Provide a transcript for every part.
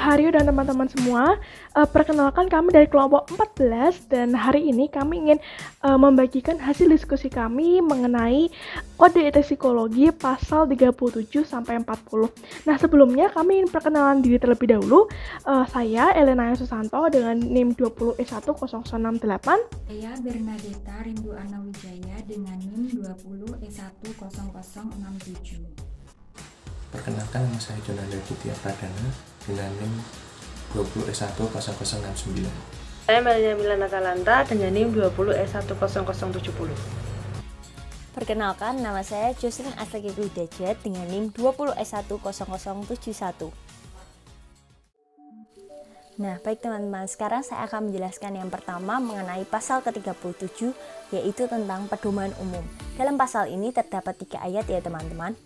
Haryo dan teman-teman semua, perkenalkan kami dari kelompok 14 dan hari ini kami ingin membagikan hasil diskusi kami mengenai kode etik psikologi pasal 37 sampai 40. Nah, sebelumnya kami ingin perkenalan diri terlebih dahulu. Saya Elena Susanto dengan NIM 20E10068. Saya Bernadetta Rindu Anawijaya dengan NIM 20E10067. Perkenalkan, nama saya Jonanda Ditya Pradana dengan NIM 20E10069. Saya Melia Milana Kalanta dengan NIM 20E10070. Perkenalkan, nama saya Jocelyn Astagi Widajat dengan NIM 20E10071. Nah, baik teman-teman, sekarang saya akan menjelaskan yang pertama mengenai pasal ke-37, yaitu tentang pedoman umum. Dalam pasal ini terdapat 3 ayat ya teman-teman.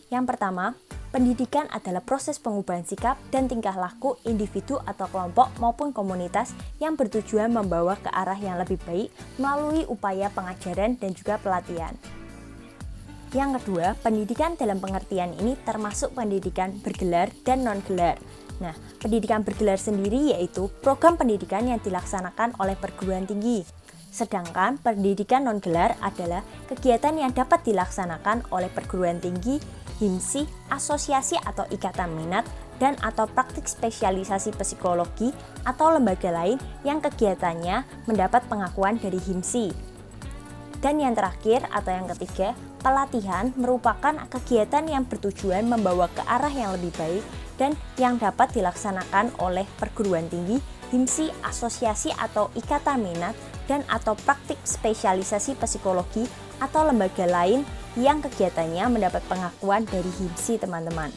Yang pertama, pendidikan adalah proses pengubahan sikap dan tingkah laku individu atau kelompok maupun komunitas yang bertujuan membawa ke arah yang lebih baik melalui upaya pengajaran dan juga pelatihan. Yang kedua, pendidikan dalam pengertian ini termasuk pendidikan bergelar dan non-gelar. Nah, pendidikan bergelar sendiri yaitu program pendidikan yang dilaksanakan oleh perguruan tinggi. Sedangkan pendidikan non-gelar adalah kegiatan yang dapat dilaksanakan oleh perguruan tinggi, himsi, asosiasi atau ikatan minat, dan atau praktik spesialisasi psikologi atau lembaga lain yang kegiatannya mendapat pengakuan dari himsi. Dan yang terakhir atau yang ketiga, pelatihan merupakan kegiatan yang bertujuan membawa ke arah yang lebih baik dan yang dapat dilaksanakan oleh perguruan tinggi, himsi, asosiasi atau ikatan minat, dan atau praktik spesialisasi psikologi atau lembaga lain yang kegiatannya mendapat pengakuan dari himsi teman-teman.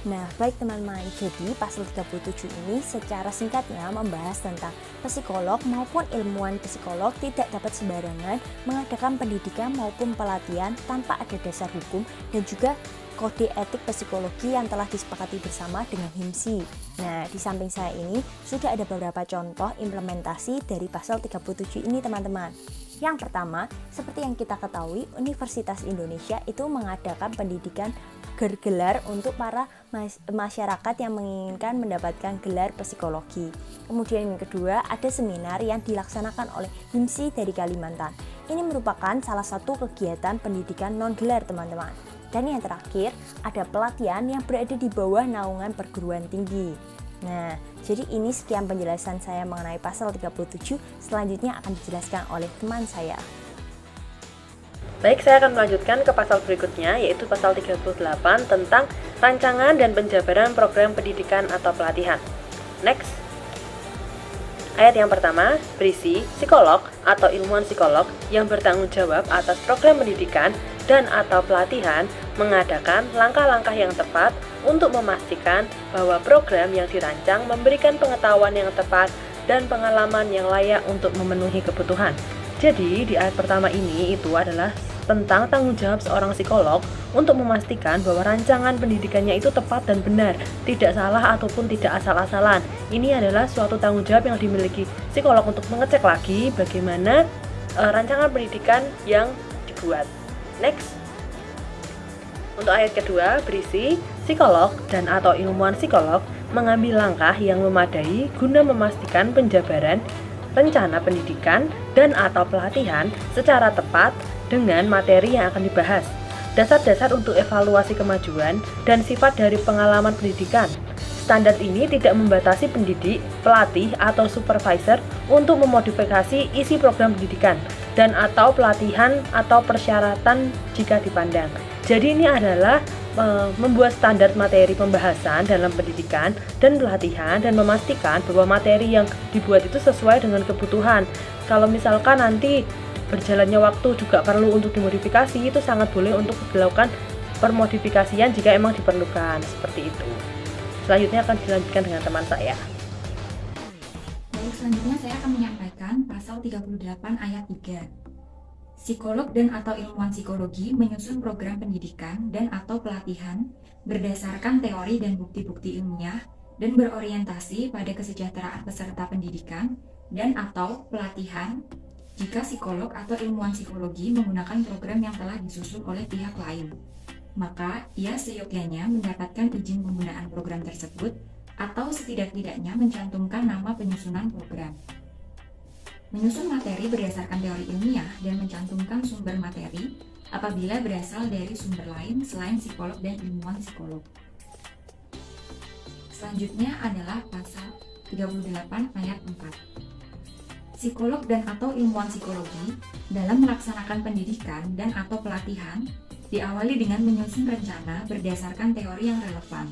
Nah, baik teman-teman, jadi pasal 37 ini secara singkatnya membahas tentang psikolog maupun ilmuwan psikolog tidak dapat sembarangan mengadakan pendidikan maupun pelatihan tanpa ada dasar hukum dan juga kode etik psikologi yang telah disepakati bersama dengan himsi. Nah, di samping saya ini sudah ada beberapa contoh implementasi dari pasal 37 ini teman-teman. Yang pertama, seperti yang kita ketahui, Universitas Indonesia itu mengadakan pendidikan bergelar untuk para masyarakat yang menginginkan mendapatkan gelar psikologi. Kemudian yang kedua, ada seminar yang dilaksanakan oleh himsi dari Kalimantan. Ini merupakan salah satu kegiatan pendidikan non-gelar teman-teman. Dan yang terakhir, ada pelatihan yang berada di bawah naungan perguruan tinggi. Nah, jadi ini sekian penjelasan saya mengenai pasal 37, selanjutnya akan dijelaskan oleh teman saya. Baik, saya akan melanjutkan ke pasal berikutnya, yaitu pasal 38 tentang rancangan dan penjabaran program pendidikan atau pelatihan. Next. Ayat yang pertama berisi psikolog atau ilmuwan psikolog yang bertanggung jawab atas program pendidikan dan atau pelatihan mengadakan langkah-langkah yang tepat untuk memastikan bahwa program yang dirancang memberikan pengetahuan yang tepat dan pengalaman yang layak untuk memenuhi kebutuhan. Jadi di ayat pertama ini itu adalah tentang tanggung jawab seorang psikolog untuk memastikan bahwa rancangan pendidikannya itu tepat dan benar, tidak salah ataupun tidak asal-asalan. Ini adalah suatu tanggung jawab yang dimiliki psikolog untuk mengecek lagi bagaimana rancangan pendidikan yang dibuat. Next. Untuk ayat kedua berisi psikolog dan atau ilmuwan psikolog mengambil langkah yang memadai guna memastikan penjabaran rencana pendidikan dan atau pelatihan secara tepat dengan materi yang akan dibahas, dasar-dasar untuk evaluasi kemajuan dan sifat dari pengalaman pendidikan. Standar ini tidak membatasi pendidik, pelatih, atau supervisor untuk memodifikasi isi program pendidikan dan atau pelatihan atau persyaratan jika dipandang. Jadi ini adalah membuat standar materi pembahasan dalam pendidikan dan pelatihan dan memastikan bahwa materi yang dibuat itu sesuai dengan kebutuhan. Kalau misalkan nanti berjalannya waktu juga perlu untuk dimodifikasi, itu sangat boleh untuk dilakukan permodifikasian jika emang diperlukan, seperti itu. Selanjutnya akan dilanjutkan dengan teman saya. Baik, selanjutnya saya akan menyampaikan pasal 38 ayat 3. Psikolog dan atau ilmuwan psikologi menyusun program pendidikan dan atau pelatihan berdasarkan teori dan bukti-bukti ilmiah dan berorientasi pada kesejahteraan peserta pendidikan dan atau pelatihan jika psikolog atau ilmuwan psikologi menggunakan program yang telah disusun oleh pihak lain. Maka ia seyogyanya mendapatkan izin penggunaan program tersebut atau setidak-tidaknya mencantumkan nama penyusunan program. Menyusun materi berdasarkan teori ilmiah dan mencantumkan sumber materi apabila berasal dari sumber lain selain psikolog dan ilmuwan psikolog. Selanjutnya adalah pasal 38 ayat 4. Psikolog dan atau ilmuwan psikologi dalam melaksanakan pendidikan dan atau pelatihan diawali dengan menyusun rencana berdasarkan teori yang relevan,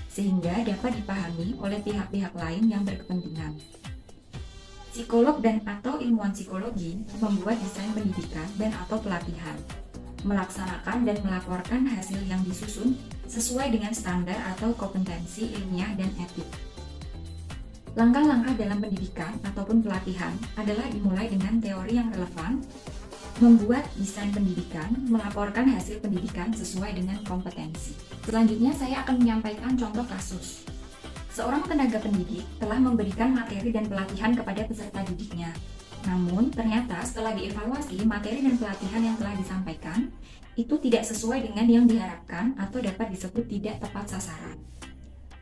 sehingga dapat dipahami oleh pihak-pihak lain yang berkepentingan. Psikolog dan atau ilmuwan psikologi membuat desain pendidikan dan atau pelatihan, melaksanakan dan melaporkan hasil yang disusun sesuai dengan standar atau kompetensi ilmiah dan etik. Langkah-langkah dalam pendidikan ataupun pelatihan adalah dimulai dengan teori yang relevan, membuat desain pendidikan, melaporkan hasil pendidikan sesuai dengan kompetensi. Selanjutnya saya akan menyampaikan contoh kasus. Seorang tenaga pendidik telah memberikan materi dan pelatihan kepada peserta didiknya. Namun, ternyata setelah dievaluasi, materi dan pelatihan yang telah disampaikan itu tidak sesuai dengan yang diharapkan atau dapat disebut tidak tepat sasaran.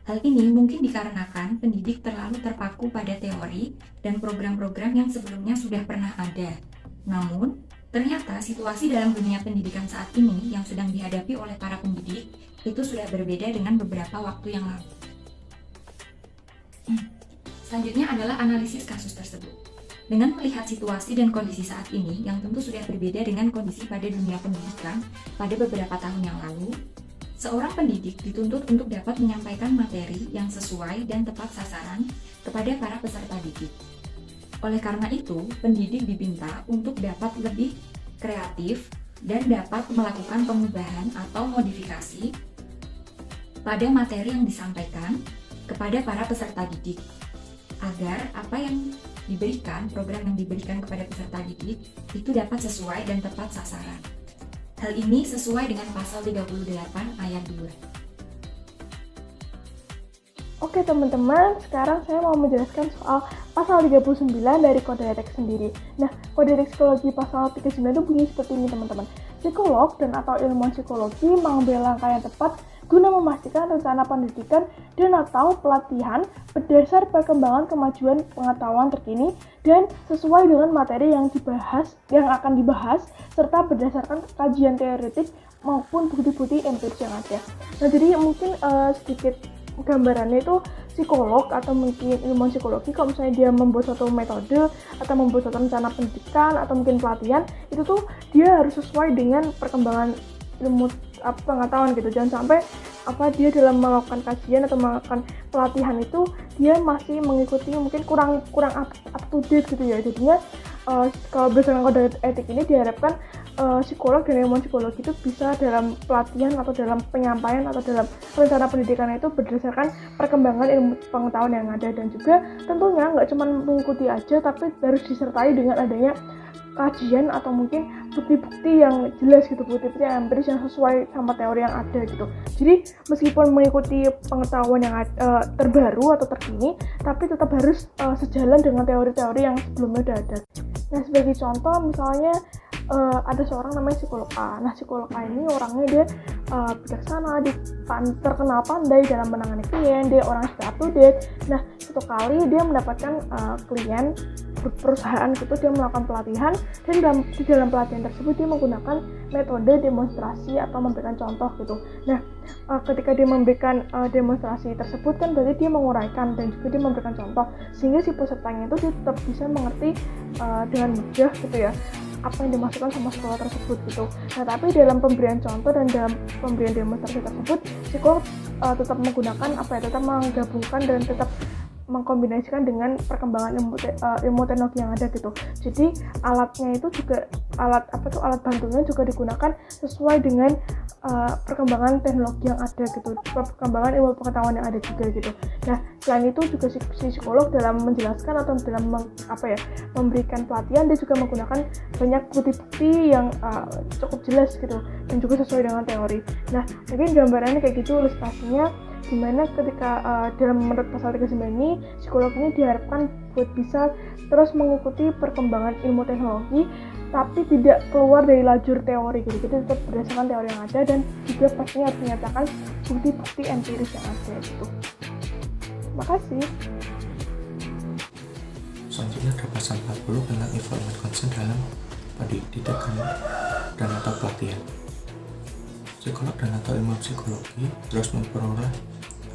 Hal ini mungkin dikarenakan pendidik terlalu terpaku pada teori dan program-program yang sebelumnya sudah pernah ada. Namun, ternyata situasi dalam dunia pendidikan saat ini yang sedang dihadapi oleh para pendidik itu sudah berbeda dengan beberapa waktu yang lalu. Selanjutnya adalah analisis kasus tersebut. Dengan melihat situasi dan kondisi saat ini yang tentu sudah berbeda dengan kondisi pada dunia pendidikan pada beberapa tahun yang lalu, seorang pendidik dituntut untuk dapat menyampaikan materi yang sesuai dan tepat sasaran kepada para peserta didik. Oleh karena itu, pendidik diminta untuk dapat lebih kreatif dan dapat melakukan pengubahan atau modifikasi pada materi yang disampaikan kepada para peserta didik, agar apa yang diberikan, program yang diberikan kepada peserta didik itu dapat sesuai dan tepat sasaran. Hal ini sesuai dengan pasal 38 ayat 2. Oke teman-teman, sekarang saya mau menjelaskan soal pasal 39 dari Kode Etik sendiri. Nah, Kode Etik Psikologi pasal 39 itu bunyi seperti ini teman-teman. Psikolog dan atau ilmuwan psikologi mengambil langkah yang tepat guna memastikan rencana pendidikan dan atau pelatihan berdasar perkembangan kemajuan pengetahuan terkini dan sesuai dengan materi yang akan dibahas serta berdasarkan kajian teoretik maupun bukti-bukti empiris yang ada. Nah, jadi mungkin sedikit gambarannya itu psikolog atau mungkin ilmuwan psikologi kalau misalnya dia membuat suatu metode atau membuat suatu rencana pendidikan atau mungkin pelatihan, itu tuh dia harus sesuai dengan perkembangan ilmu pengetahuan gitu. Jangan sampai dia dalam melakukan kajian atau melakukan pelatihan itu dia masih mengikuti mungkin kurang up to date gitu ya. Jadinya kalau berdasarkan kode etik ini diharapkan psikolog dan ilmuwan psikologi itu bisa dalam pelatihan atau dalam penyampaian atau dalam rencana pendidikan itu berdasarkan perkembangan ilmu pengetahuan yang ada, dan juga tentunya nggak cuma mengikuti aja tapi harus disertai dengan adanya kajian atau mungkin bukti-bukti yang jelas gitu, bukti-bukti yang empiris yang sesuai sama teori yang ada gitu. Jadi meskipun mengikuti pengetahuan yang terbaru atau terkini, tapi tetap harus sejalan dengan teori-teori yang sebelumnya udah ada. Nah, sebagai contoh misalnya ada seorang namanya psikolog A. Nah, psikolog A ini orangnya dia bijaksana, terkenal pandai dalam menangani klien, dia orang sudah up to date. Nah, suatu kali dia mendapatkan klien perusahaan gitu, dia melakukan pelatihan dan di dalam pelatihan tersebut dia menggunakan metode demonstrasi atau memberikan contoh gitu. Nah, ketika dia memberikan demonstrasi tersebut kan berarti dia menguraikan dan juga dia memberikan contoh sehingga si pesertanya itu dia tetap bisa mengerti dengan mudah gitu ya apa yang dimasukkan sama sekolah tersebut gitu. Nah, tapi dalam pemberian contoh dan dalam pemberian demonstrasi tersebut psikolog tetap menggunakan tetap menggabungkan dan tetap mengkombinasikan dengan perkembangan ilmu teknologi yang ada gitu. Jadi alatnya itu juga alat bantunya juga digunakan sesuai dengan perkembangan teknologi yang ada gitu, perkembangan ilmu pengetahuan yang ada juga gitu. Nah, selain itu juga si psikolog dalam menjelaskan atau dalam memberikan pelatihan dia juga menggunakan banyak bukti-bukti yang cukup jelas gitu dan juga sesuai dengan teori. Nah, mungkin gambarannya kayak gitu ilustrasinya, dimana ketika dalam menurut pasal 39 ini psikolog ini diharapkan buat bisa terus mengikuti perkembangan ilmu teknologi tapi tidak keluar dari lajur teori gitu. Jadi tetap berdasarkan teori yang ada dan juga pastinya harus menyatakan bukti-bukti empiris yang ada gitu. Terima kasih. Selanjutnya ada pasal 40 tentang informed consent dalam pendidikan dan atau pelatihan. Psikolog dan atau ilmu psikologi terus memperoleh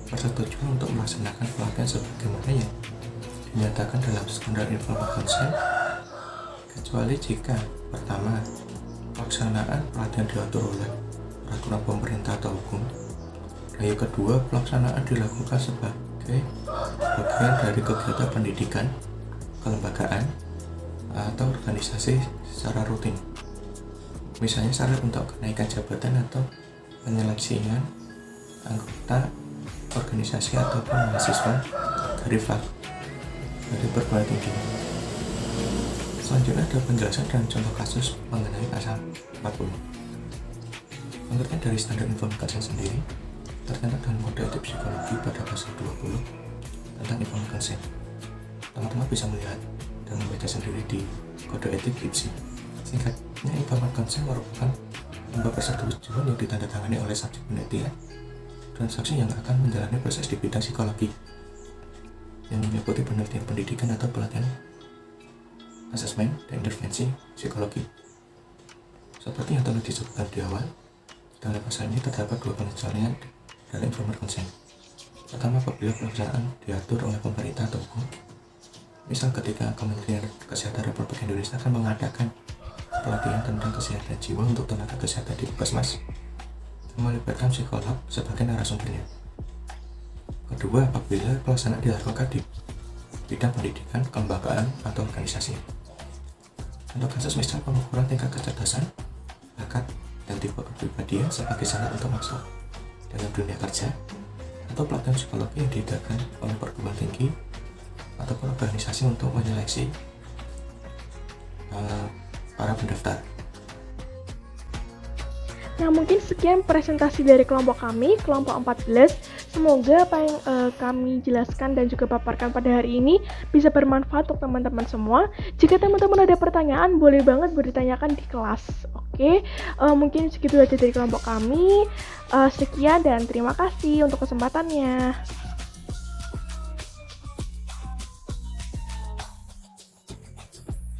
persetujuan untuk melaksanakan pelatihan sebagaimana yang dinyatakan dalam standar informed consent, kecuali jika pertama, pelaksanaan pelatihan diatur oleh peraturan pemerintah atau hukum, dan yang kedua, pelaksanaan dilakukan sebagai bagian dari kegiatan pendidikan, kelembagaan, atau organisasi secara rutin. Misalnya syarat untuk kenaikan jabatan atau penyeleksian anggota organisasi ataupun mahasiswa dari perguruan tinggi. Selanjutnya ada penjelasan dan contoh kasus mengenai pasal 40. Pengertian dari standar informed consent sendiri tercantum dalam kode etik psikologi pada pasal 20 tentang informed consent. Teman-teman bisa melihat dan membaca sendiri di kode etik IPSI. Singkatnya, informed consent merupakan lembar persetujuan yang ditandatangani oleh subjek penelitian dan saksi yang akan menjalani proses di bidang psikologi yang meliputi penelitian pendidikan atau pelatihan, asesmen, dan intervensi psikologi. Seperti yang telah disebutkan di awal, dalam pasal ini terdapat dua pengecualian dalam informed consent. Pertama, apabila pelaksanaan diatur oleh pemerintah atau hukum, misal ketika Kementerian Kesehatan Republik Indonesia akan mengadakan pelatihan tentang kesehatan jiwa untuk tenaga kesehatan di puskesmas, melibatkan psikolog sebagai narasumbernya. Kedua, apabila pelaksanaan dilakukan di bidang pendidikan, kelembagaan, atau organisasi. Untuk kasus misal pengukuran tingkat kecerdasan, bakat, dan tipe kepribadian sebagai syarat untuk masuk dalam dunia kerja, atau pelatihan psikologi yang diadakan oleh perguruan tinggi ataupun organisasi untuk menyeleksi para pendaftar. Nah, mungkin sekian presentasi dari kelompok kami, kelompok 14. Semoga apa yang kami jelaskan dan juga paparkan pada hari ini bisa bermanfaat untuk teman-teman semua. Jika teman-teman ada pertanyaan, boleh banget ditanyakan di kelas. Oke, mungkin segitu aja dari kelompok kami. Sekian dan terima kasih untuk kesempatannya.